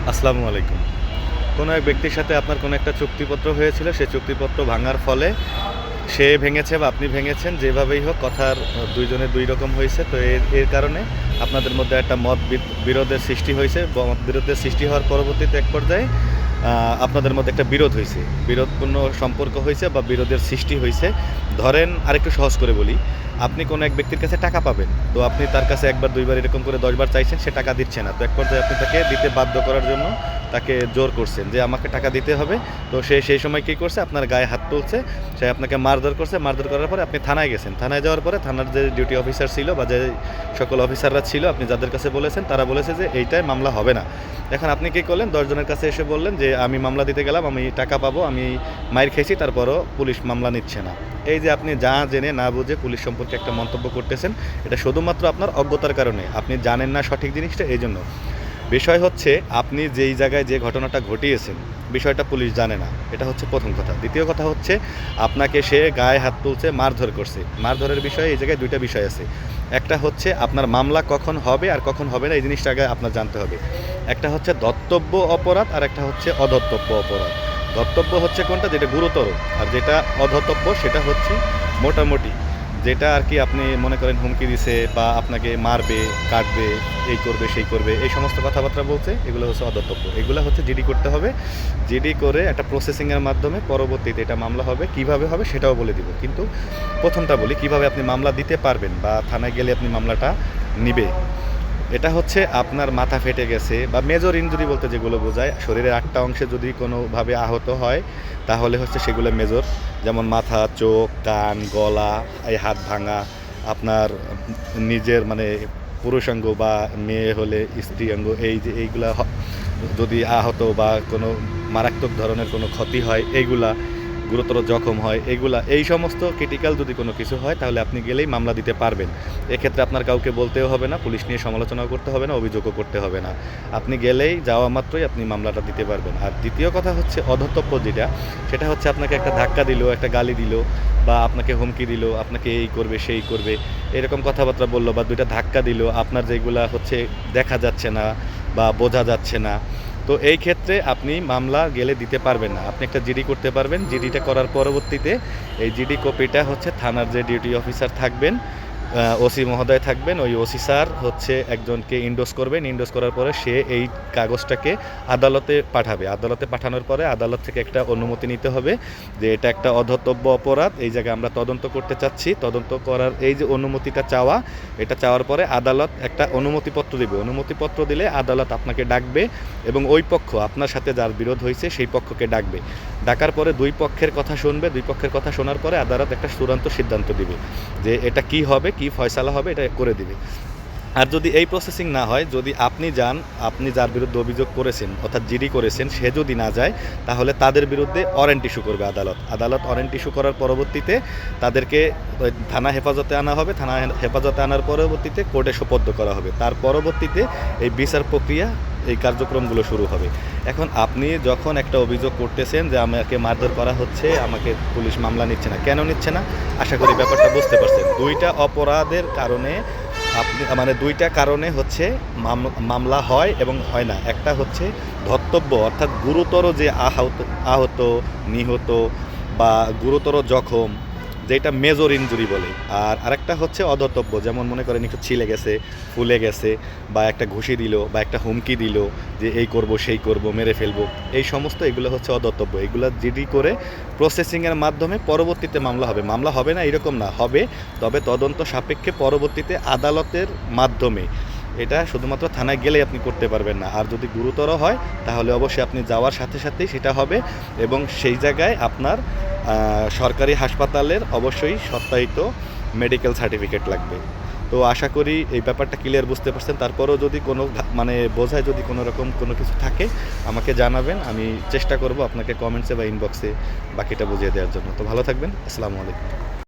আসসালামু আলাইকুম। কোনো এক ব্যক্তির সাথে আপনার কোনো একটা চুক্তিপত্র হয়েছিল, সেই চুক্তিপত্র ভাঙার ফলে সে ভেঙেছে বা আপনি ভেঙেছেন, যেভাবেই হোক কথার দুইজনের দুই রকম হইছে। তো এর কারণে আপনাদের মধ্যে একটা বিরোধের সৃষ্টি হইছে। মত বিরোধের সৃষ্টি হওয়ার পরবর্তীতে এক পর্যায়ে আপনাদের মধ্যে একটা বিরোধ হইছে। বিরোধপূর্ণ সম্পর্ক হইছে বা বিরোধের সৃষ্টি হইছে। ধরেন আরেকটু সহজ করে বলি, আপনি কোনো এক ব্যক্তির কাছে টাকা পাবেন। তো আপনি তার কাছে ১ বার ২ বার এরকম করে ১০ বার চাইছেন, সে টাকা দিচ্ছে না। তো এক পর্যায়ে আপনি তাকে দিতে বাধ্য করার জন্য তাকে জোর করছেন যে আমাকে টাকা দিতে হবে। তো সে সেই সময় কী করছে, আপনার গায়ে হাত তুলছে, সে আপনাকে মারধর করছে। মারধর করার পরে আপনি থানায় গেছেন। থানায় যাওয়ার পরে থানার যে ডিউটি অফিসার ছিল বা যে সকল অফিসাররা ছিল, আপনি যাদের কাছে বলেছেন তারা বলেছে যে এইটায় মামলা হবে না। এখন আপনি কী করলেন, ১০ জনের কাছে এসে বললেন যে আমি মামলা দিতে গেলাম, আমি টাকা পাবো, আমি মাইর খেয়েছি, তারপরও পুলিশ মামলা নিচ্ছে না। এই যে আপনি যা জেনে না বুঝে পুলিশ সম্পর্কে একটা মন্তব্য করতেছেন, এটা শুধুমাত্র আপনার অজ্ঞতার কারণে। আপনি জানেন না সঠিক জিনিসটা, এই জন্য। বিষয় হচ্ছে আপনি যেই জায়গায় যে ঘটনাটা ঘটিয়েছেন, বিষয়টা পুলিশ জানে না। এটা হচ্ছে প্রথম কথা। দ্বিতীয় কথা হচ্ছে আপনাকে সে গায়ে হাত তুলছে, মারধর করছে। মারধরের বিষয়ে এই জায়গায় ২টা বিষয় আছে। একটা হচ্ছে আপনার মামলা কখন হবে আর কখন হবে না, এই জিনিসটা আগে আপনার জানতে হবে। একটা হচ্ছে ধর্তব্য অপরাধ আর একটা হচ্ছে অধর্তব্য অপরাধ। ধর্তব্য হচ্ছে কোনটা, যেটা গুরুতর, আর যেটা অধর্তব্য সেটা হচ্ছে মোটামুটি, যেটা আর কি আপনি মনে করেন হুমকি দিছে বা আপনাকে মারবে, কাটবে, এই করবে, সেই করবে, এই সমস্ত কথাবার্তা বলছে, এগুলো হচ্ছে অধর্তব্য। এগুলো হচ্ছে জিডি করতে হবে। জিডি করে একটা প্রসেসিংয়ের মাধ্যমে পরবর্তীতে এটা মামলা হবে। কিভাবে হবে সেটাও বলে দিব। কিন্তু প্রথমটা বলি, কিভাবে আপনি মামলা দিতে পারবেন বা থানায় গেলে আপনি মামলাটা নিবে। এটা হচ্ছে আপনার মাথা ফেটে গেছে বা মেজর ইনজুরি বলতে যেগুলো বোঝায়, শরীরের ৮টা অংশে যদি কোনোভাবে আহত হয় তাহলে হচ্ছে সেগুলো মেজর। যেমন মাথা, চোখ, কান, গলা, এই হাত ভাঙা, আপনার নিজের মানে পুরুষাঙ্গ বা মেয়ে হলে স্ত্রী অঙ্গ, এই যে এইগুলা যদি আহত বা কোনো মারাত্মক ধরনের কোনো ক্ষতি হয়, এইগুলা গুরুতর জখম হয়, এগুলা এই সমস্ত ক্রিটিক্যাল যদি কোনো কিছু হয় তাহলে আপনি গেলেই মামলা দিতে পারবেন। এক্ষেত্রে আপনার কাউকে বলতেও হবে না, পুলিশ নিয়ে সমালোচনাও করতে হবে না, অভিযোগও করতে হবে না। আপনি গেলেই যাওয়া মাত্রই আপনি মামলাটা দিতে পারবেন। আর দ্বিতীয় কথা হচ্ছে অধর্তব্য যেটা, সেটা হচ্ছে আপনাকে একটা ধাক্কা দিল, একটা গালি দিল বা আপনাকে হুমকি দিল, আপনাকে এই করবে, সেই করবে, এরকম কথাবার্তা বলল বা ২টা ধাক্কা দিল, আপনার যেগুলা হচ্ছে দেখা যাচ্ছে না বা বোঝা যাচ্ছে না। তো এই ক্ষেত্রে আপনি মামলা গেলে দিতে পারবেন না। আপনি একটা জিডি করতে পারবেন। জিডিটা করার পরবর্তীতে এই জিডি কপিটা হচ্ছে থানার যে ডিউটি অফিসার থাকবেন, ওসি মহোদয় থাকবেন, ওই ওসি স্যার হচ্ছে একজনকে ইন্ডোজ করবেন। ইন্ডোজ করার পরে সে এই কাগজটাকে আদালতে পাঠাবে। আদালতে পাঠানোর পরে আদালত থেকে একটা অনুমতি নিতে হবে যে এটা একটা অধর্তব্য অপরাধ, এই জায়গায় আমরা তদন্ত করতে চাচ্ছি। তদন্ত করার এই যে অনুমতিটা চাওয়া, এটা চাওয়ার পরে আদালত একটা অনুমতিপত্র দেবে। অনুমতিপত্র দিলে আদালত আপনাকে ডাকবে এবং ওই পক্ষ, আপনার সাথে যার বিরোধ হয়েছে সেই পক্ষকে ডাকবে। ডাকার পরে দুই পক্ষের কথা শুনবে। দুই পক্ষের কথা শোনার পরে আদালত একটা চূড়ান্ত সিদ্ধান্ত দিবে যে এটা কি হবে, কি ফয়সালা হবে, এটা করে দিবে। আর যদি এই প্রসেসিং না হয়, যদি আপনি যান, আপনি যার বিরুদ্ধে অভিযোগ করেছেন অর্থাৎ জিডি করেছেন, সে যদি না যায় তাহলে তাদের বিরুদ্ধে ওয়ারেন্ট ইস্যু করবে আদালত। আদালত ওয়ারেন্ট ইস্যু করার পরবর্তীতে তাদেরকে থানা হেফাজতে আনা হবে। থানা হেফাজতে আনার পরবর্তীতে কোর্টে সোপর্দ করা হবে। তার পরবর্তীতে এই বিচার প্রক্রিয়া, এই কার্যক্রমগুলো শুরু হবে। এখন আপনি যখন একটা অভিযোগ করতেছেন যে আমাকে মারধর করা হচ্ছে, আমাকে পুলিশ মামলা নিচ্ছে না, কেন নিচ্ছে না? আশা করি ব্যাপারটা বুঝতে পারছেন। ২টা অপরাধের কারণে আপনি মানে ২টা কারণে হচ্ছে মামলা হয় এবং হয় না। একটা হচ্ছে ধর্তব্য অর্থাৎ গুরুতর যে আহত, নিহত বা গুরুতর জখম, যেটা মেজর ইনজুরি বলে। আর আরেকটা হচ্ছে অধর্তব্য, যেমন মনে করেন একটু ছিলে গেছে, ফুলে গেছে বা একটা ঘুষি দিল বা একটা হুমকি দিল যে এই করব, সেই করব, মেরে ফেলবো, এই সমস্ত এগুলো হচ্ছে অধর্তব্য। এগুলো জিডি করে প্রসেসিংয়ের মাধ্যমে পরবর্তীতে মামলা হবে। মামলা হবে না এরকম না, হবে, তবে তদন্ত সাপেক্ষে পরবর্তীতে আদালতের মাধ্যমে। এটা শুধুমাত্র থানায় গেলেই আপনি করতে পারবেন না। আর যদি গুরুতর হয় তাহলে অবশ্যই আপনি যাওয়ার সাথে সাথেই সেটা হবে এবং সেই জায়গায় আপনার সরকারি হাসপাতালের অবশ্যই সত্যায়িত মেডিকেল সার্টিফিকেট লাগবে। তো আশা করি এই ব্যাপারটা ক্লিয়ার বুঝতে পারছেন। তারপরেও যদি কোনো মানে বোঝায় যদি কোনো রকম কোনো কিছু থাকে আমাকে জানাবেন, আমি চেষ্টা করব আপনাকে কমেন্টসে বা ইনবক্সে বাকিটা বুঝিয়ে দেওয়ার জন্য। তো ভালো থাকবেন। আসসালামু আলাইকুম।